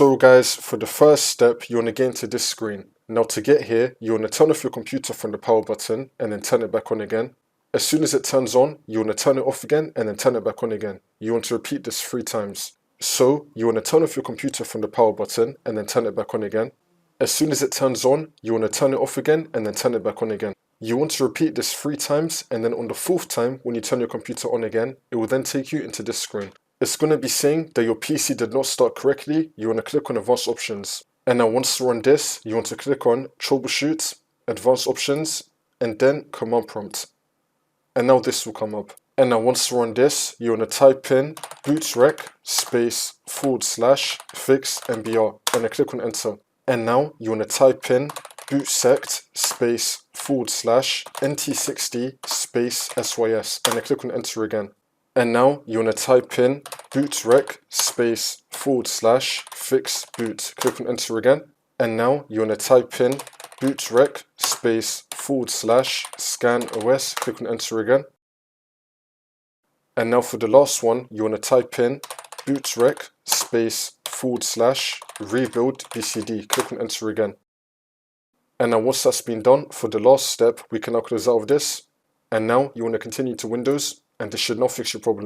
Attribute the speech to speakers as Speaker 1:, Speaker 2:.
Speaker 1: So guys, for the first step, you want to get into this screen. Now to get here, you want to turn off your computer from the power button and then turn it back on again. As soon as it turns on, you want to turn it off again and then turn it back on again. You want to repeat this 3 times. So you want to turn off your computer from the power button and then turn it back on again. As soon as it turns on, you want to turn it off again and then turn it back on again. You want to repeat this 3 times, and then on the 4th time, when you turn your computer on again, it will then take you into this screen. It's going to be saying that your PC did not start correctly. You want to click on Advanced Options. And now once you're on this, you want to click on Troubleshoot, Advanced Options, and then Command Prompt. And now this will come up. And now once you're on this, you want to type in bootrec /fix mbr and then click on Enter. And now you want to type in bootsect /nt60 sys and then click on Enter again. And now you want to type in bootrec /fix boot, click on Enter again. And now you want to type in bootrec /scan os, click on Enter again. And now for the last one, you want to type in bootrec /rebuild bcd, click on Enter again. And now once that's been done, for the last step, we can now close out of this. And now you want to continue to Windows, and this should now fix your problem.